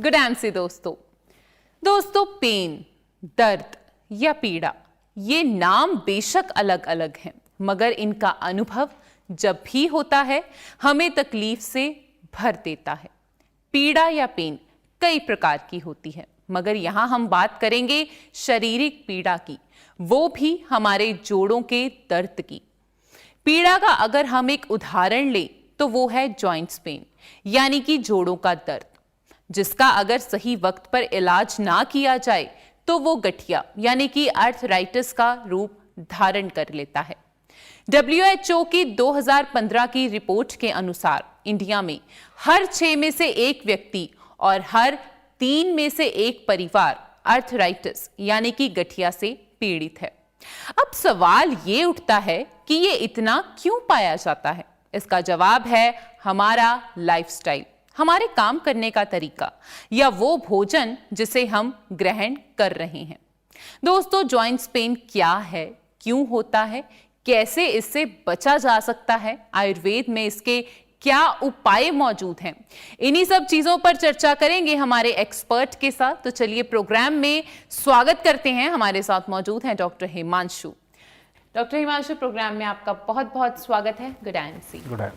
Good MC दोस्तों pen, दर्द या पीड़ा, ये नाम बेशक अलग अलग हैं, मगर इनका अनुभव जब भी होता है हमें तकलीफ से भर देता है। पीड़ा या पेन कई प्रकार की होती है, मगर यहां हम बात करेंगे शारीरिक पीड़ा की, वो भी हमारे जोड़ों के दर्द की। पीड़ा का अगर हम एक उदाहरण लें तो वो है जॉइंट्स पेन, यानी कि जोड़ों का दर्द, जिसका अगर सही वक्त पर इलाज ना किया जाए तो वो गठिया यानी कि आर्थराइटिस का रूप धारण कर लेता है। WHO की 2015 की रिपोर्ट के अनुसार इंडिया में हर 6 में से 1 व्यक्ति और हर 3 में से 1 परिवार आर्थराइटिस यानी कि गठिया से पीड़ित है। अब सवाल ये उठता है कि ये इतना क्यों पाया जाता है? इसका जवाब है हमारा लाइफस्टाइल, हमारे काम करने का तरीका या वो भोजन जिसे हम ग्रहण कर रहे हैं। दोस्तों, जॉइंट्स पेन क्या है, क्यों होता है, कैसे इससे बचा जा सकता है, आयुर्वेद में इसके क्या उपाय मौजूद हैं, इन्हीं सब चीजों पर चर्चा करेंगे हमारे एक्सपर्ट के साथ। तो चलिए प्रोग्राम में स्वागत करते हैं। हमारे साथ मौजूद हैं doctor Himanshu. Doctor Himanshu, programme में आपका बहुत बहुत स्वागत है। Good MC. Good.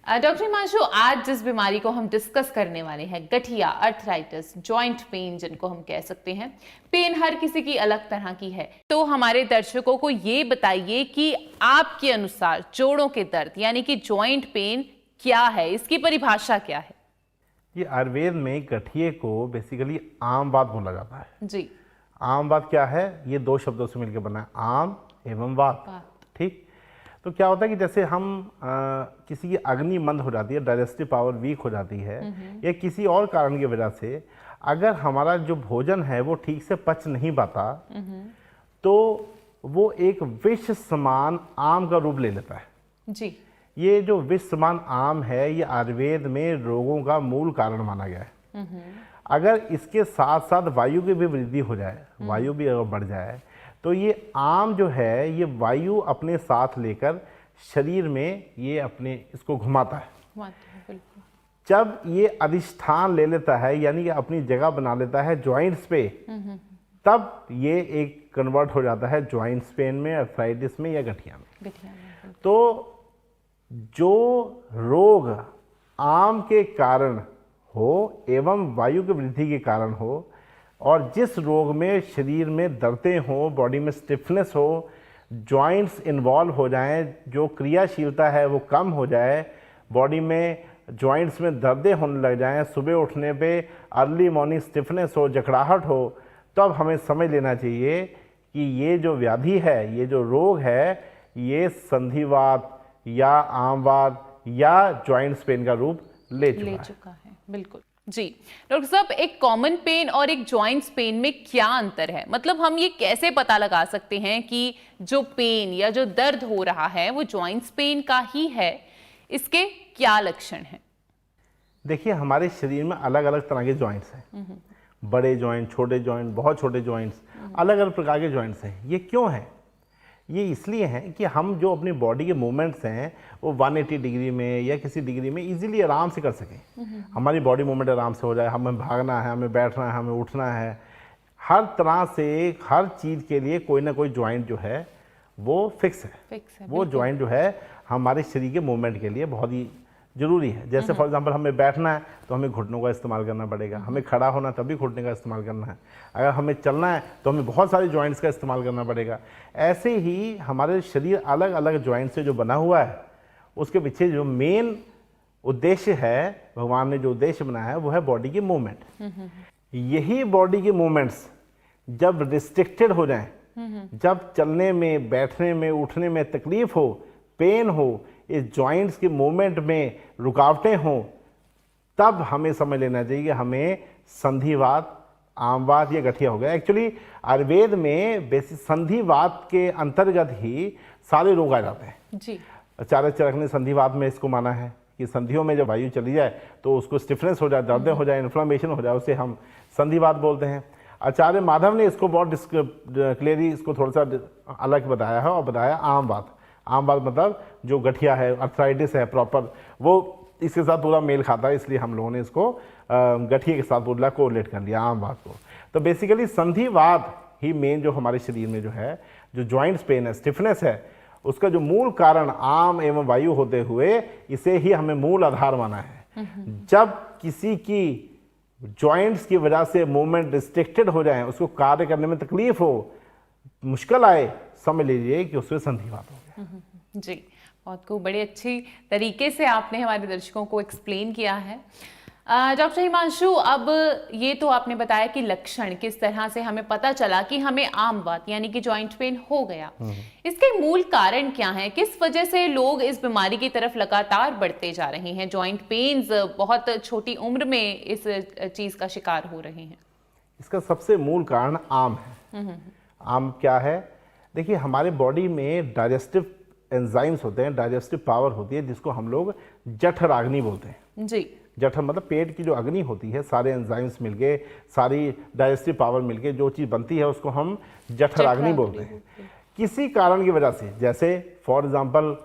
Doctor Himanshu, आज जिस बीमारी को हम डिस्कस करने वाले हैं, गठिया, अर्थराइटिस, जॉइंट पेन जिनको हम कह सकते हैं, पेन हर किसी की अलग तरह की है। तो हमारे दर्शकों को ये बताइए कि आपके अनुसार जोड़ों के दर्द यानी कि जॉइंट पेन क्या है, इसकी परिभाषा क्या है? ये आयुर्वेद में गठिए को बेसिकली आम वात बोला जाता है जी। आम वात क्या है? ये 2 शब्दों से मिलकर बना है, आम एवं वात। ठीक। तो क्या होता है कि जैसे हम किसी की अग्नि मंद हो जाती है, डाइजेस्टिव पावर वीक हो जाती है, या किसी और कारण की वजह से अगर हमारा जो भोजन है वो ठीक से पच नहीं पाता, तो वो एक विष समान आम का रूप ले लेता है। जी। ये जो विष समान आम है, ये आयुर्वेद में रोगों का मूल कारण माना गया है। अगर इसके साथ साथ वायु की भी वृद्धि हो जाए, वायु भी अगर बढ़ जाए, तो ये आम जो है ये वायु अपने साथ लेकर शरीर में ये अपने इसको घुमाता है। जब ये अधिष्ठान ले लेता है यानी कि अपनी जगह बना लेता है जॉइंट्स पे, तब ये एक कन्वर्ट हो जाता है जॉइंट्स पेन में, आर्थराइटिस में या गठिया में। तो जो रोग आम के कारण हो एवं वायु की वृद्धि के कारण हो, और जिस रोग में शरीर में दर्दें हो, बॉडी में स्टिफनेस हो, जॉइंट्स इन्वॉल्व हो जाएं, जो क्रियाशीलता है वो कम हो जाए, बॉडी में जॉइंट्स में दर्दें होने लग जाएं, सुबह उठने पे अर्ली मॉर्निंग स्टिफनेस हो, जकड़ाहट हो, तब हमें समझ लेना चाहिए कि ये जो व्याधि है, ये जो रोग है, ये संधिवात या आमवात या जॉइंट्स पेन का रूप ले चुका है। बिल्कुल जी। डॉक्टर साहब, एक कॉमन पेन और एक जॉइंट्स पेन में क्या अंतर है? मतलब हम ये कैसे पता लगा सकते हैं कि जो पेन या जो दर्द हो रहा है वो जॉइंट्स पेन का ही है? इसके क्या लक्षण हैं? देखिए, हमारे शरीर में अलग अलग तरह के जॉइंट्स हैं, बड़े जॉइंट, छोटे जॉइंट, बहुत छोटे जॉइंट्स, अलग अलग प्रकार के जॉइंट्स हैं। ये क्यों है? ये इसलिए हैं कि हम जो अपनी बॉडी के मूवमेंट्स हैं वो 180 डिग्री में या किसी डिग्री में इजीली आराम से कर सकें। हमारी बॉडी मूवमेंट आराम से हो जाए, हमें भागना है, हमें बैठना है, हमें उठना है, हर तरह से हर चीज़ के लिए कोई ना कोई जॉइंट जो है वो फिक्स है। वो जॉइंट जो है हमारे शरीर के मूवमेंट के लिए बहुत ही ज़रूरी है। जैसे फॉर एग्जांपल हमें बैठना है तो हमें घुटनों का इस्तेमाल करना पड़ेगा, हमें खड़ा होना तब भी घुटने का इस्तेमाल करना है, अगर हमें चलना है तो हमें बहुत सारे जॉइंट्स का इस्तेमाल करना पड़ेगा। ऐसे ही हमारे शरीर अलग अलग जॉइंट से जो बना हुआ है, उसके पीछे जो मेन उद्देश्य है, भगवान ने जो उद्देश्य बनाया है वो है बॉडी की मूवमेंट। यही बॉडी की मूवमेंट्स जब रिस्ट्रिक्टेड हो जाएं, जब चलने में, बैठने में, उठने में तकलीफ हो, पेन हो, इस जॉइंट्स के मूवमेंट में रुकावटें हों, तब हमें समझ लेना चाहिए कि हमें संधिवात, आमवात या गठिया हो गया। एक्चुअली आयुर्वेद में बेसिक संधिवात के अंतर्गत ही सारे रोग आ जाते हैं जी। आचार्य चरक ने संधिवात में इसको माना है कि संधियों में जब वायु चली जाए तो उसको स्टिफनेस हो जाए, दर्दें हो जाए, इन्फ्लामेशन हो जाए, उसे हम संधिवात बोलते हैं। आचार्य माधव ने इसको बहुत क्लियरली इसको थोड़ा सा अलग बताया है और बताया आमवात। आमवात मतलब जो गठिया है, अर्थराइटिस है प्रॉपर, वो इसके साथ पूरा मेल खाता है, इसलिए हम लोगों ने इसको गठिए के साथ पूरा कोरिलेट कर लिया आमवात को। तो बेसिकली संधिवात ही मेन जो हमारे शरीर में जो है, जो जॉइंट्स पेन है, स्टिफनेस है, उसका जो मूल कारण आम एवं वायु होते हुए इसे ही हमें मूल आधार माना है। जब किसी की जॉइंट्स की वजह से मूवमेंट रिस्ट्रिक्टेड हो जाए, उसको कार्य करने में तकलीफ हो, मुश्किल आए, समझ लीजिए कि उसमें संधिवात हो गया। जी, बहुत खूब, बड़े अच्छी तरीके से आपने हमारे दर्शकों को एक्सप्लेन किया है। डॉक्टर हिमांशु, अब ये तो आपने बताया कि लक्षण किस तरह से हमें पता चला कि हमें आमवात यानी कि जॉइंट पेन हो गया। इसके मूल कारण क्या हैं? किस वजह से लोग इस बीमारी की तरफ लगातार बढ़ते जा रहे हैं? जॉइंट पेन्स बहुत छोटी उम्र में इस चीज का शिकार हो रहे हैं। इसका सबसे मूल कारण आम है। आम क्या है? देखिए, हमारे बॉडी में डाइजेस्टिव एंजाइम्स होते हैं, डाइजेस्टिव पावर होती है, जिसको हम लोग जठराग्नि बोलते हैं। जी, जठर मतलब पेट की जो अग्नि होती है, सारे एंजाइम्स मिलके, सारी डाइजेस्टिव पावर मिलके जो चीज़ बनती है उसको हम जठराग्नि बोलते हैं। किसी कारण की वजह से, जैसे फॉर एग्जांपल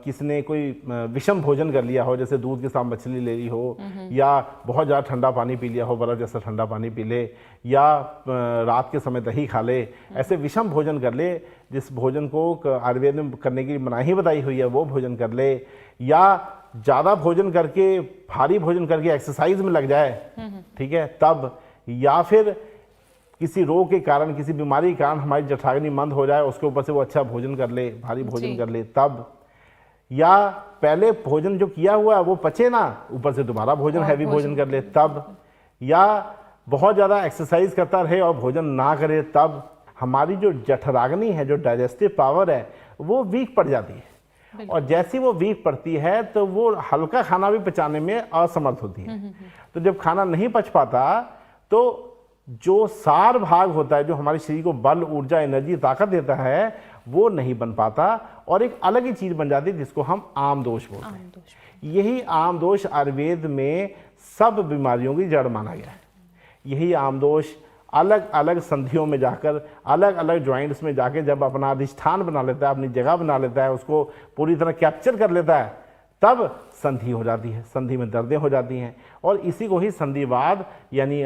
किसी ने कोई विषम भोजन कर लिया हो, जैसे दूध के साथ मछली ले ली हो, या बहुत ज़्यादा ठंडा पानी पी लिया हो, बर्फ़ जैसा ठंडा पानी पी ले, या रात के समय दही खा ले, ऐसे विषम भोजन कर ले, जिस भोजन को आयुर्वेद में करने की मनाही बताई हुई है वो भोजन कर ले, या ज़्यादा भोजन करके, भारी भोजन करके एक्सरसाइज में लग जाए, ठीक है, तब, या फिर किसी रोग के कारण, किसी बीमारी के कारण हमारी जठराग्नि मंद हो जाए, उसके ऊपर से वो अच्छा भोजन कर ले, भारी भोजन कर ले, तब, या पहले भोजन जो किया हुआ है वो पचे ना, ऊपर से दोबारा भोजन हैवी भोजन कर ले, तब, या बहुत ज़्यादा एक्सरसाइज करता रहे और भोजन ना करे, तब हमारी जो जठराग्नि है, जो डाइजेस्टिव पावर है, वो वीक पड़ जाती है। और जैसी वो वीक पड़ती है तो वो हल्का खाना भी पचाने में असमर्थ होती है। तो जब खाना नहीं पच पाता तो जो सार भाग होता है, जो हमारे शरीर को बल, ऊर्जा, एनर्जी, ताकत देता है, वो नहीं बन पाता और एक अलग ही चीज बन जाती है, जिसको हम आम दोष बोलते हैं। यही आम दोष आयुर्वेद में सब बीमारियों की जड़ माना गया है। यही आम दोष अलग अलग संधियों में जाकर, अलग अलग जॉइंट्स में जाके जब अपना अधिष्ठान बना लेता है, अपनी जगह बना लेता है, उसको पूरी तरह कैप्चर कर लेता है, तब संधि हो जाती है, संधि में दर्दें हो जाती हैं। और इसी को ही संधिवात यानी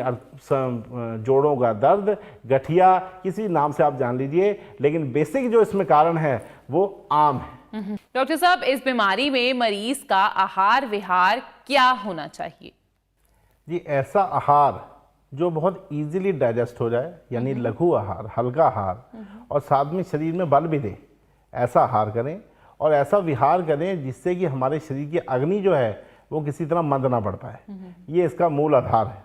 जोड़ों का दर्द, गठिया, किसी नाम से आप जान लीजिए, लेकिन बेसिक जो इसमें कारण है वो आम है। डॉक्टर साहब, इस बीमारी में मरीज का आहार विहार क्या होना चाहिए? जी, ऐसा आहार जो बहुत इजीली डाइजेस्ट हो जाए, यानी लघु आहार, हल्का आहार, और साथ में शरीर में बल भी दे, ऐसा आहार करें। और ऐसा विहार करें जिससे कि हमारे शरीर की अग्नि जो है वो किसी तरह मंद ना पड़ पाए। ये इसका मूल आधार है।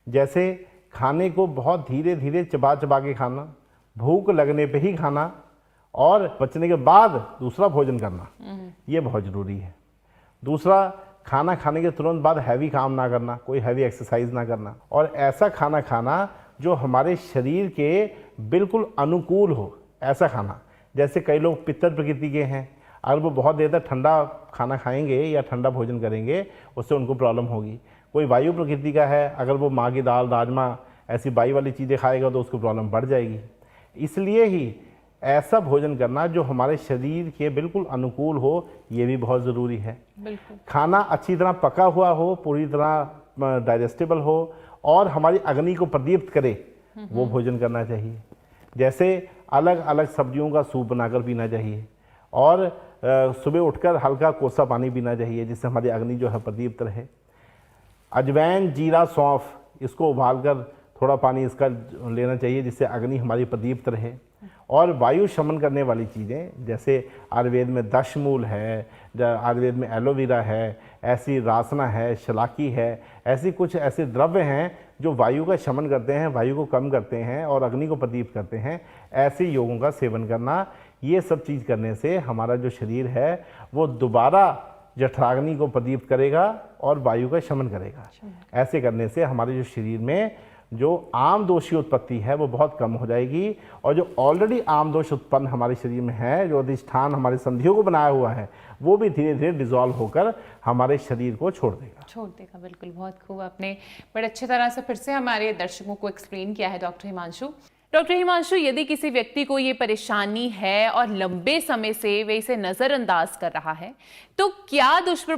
जैसे खाने को बहुत धीरे धीरे चबा चबा के खाना, भूख लगने पे ही खाना, और पचने के बाद दूसरा भोजन करना, ये बहुत ज़रूरी है। दूसरा, खाना खाने के तुरंत बाद हैवी काम ना करना, कोई हैवी एक्सरसाइज ना करना, और ऐसा खाना खाना जो हमारे शरीर के बिल्कुल अनुकूल हो, ऐसा खाना। जैसे कई लोग पित्तर प्रकृति के हैं, अगर वो बहुत देर तक ठंडा खाना खाएंगे या ठंडा भोजन करेंगे, उससे उनको प्रॉब्लम होगी। कोई वायु प्रकृति का है, अगर वो माँ की दाल, राजमा, ऐसी बाई वाली चीज़ें खाएगा तो उसको प्रॉब्लम बढ़ जाएगी। इसलिए ही ऐसा भोजन करना जो हमारे शरीर के बिल्कुल अनुकूल हो, ये भी बहुत ज़रूरी है। खाना अच्छी तरह पका हुआ हो, पूरी तरह डाइजेस्टेबल हो, और हमारी अग्नि को प्रदीप्त करे, वो भोजन करना चाहिए। जैसे अलग अलग सब्जियों का सूप बनाकर पीना चाहिए, और सुबह उठकर हल्का कोसा पानी पीना चाहिए, जिससे हमारी अग्नि जो है प्रदीप्त रहे। अजवाइन, जीरा, सौंफ, इसको उबालकर थोड़ा पानी इसका लेना चाहिए, जिससे अग्नि हमारी प्रदीप्त रहे। और वायु शमन करने वाली चीज़ें, जैसे आयुर्वेद में दशमूल है, आयुर्वेद में एलोवेरा है, ऐसी रासना है, शलाकी है, ऐसी कुछ ऐसे द्रव्य हैं जो वायु का शमन करते हैं, वायु को कम करते हैं और अग्नि को प्रदीप्त करते हैं। ऐसे योगों का सेवन करना, ये सब चीज़ करने से हमारा जो शरीर है वो दोबारा जठराग्नि को प्रदीप्त करेगा और वायु का शमन करेगा। ऐसे करने से हमारे जो शरीर में जो आम दोष की उत्पत्ति है वो बहुत कम हो जाएगी, और जो ऑलरेडी आम दोष उत्पन्न हमारे शरीर में है, जो अधिष्ठान हमारे संधियों को बनाया हुआ है, वो भी धीरे धीरे डिसॉल्व होकर हमारे शरीर को छोड़ देगा। बिल्कुल, बहुत खूब, आपने बड़े अच्छे तरह से फिर से हमारे दर्शकों को एक्सप्लेन किया है डॉक्टर हिमांशु। यदि किसी व्यक्ति को ये परेशानी है और लंबे समय से वे इसे नजरअंदाज कर रहा है, तो क्या दुष्प्रभाव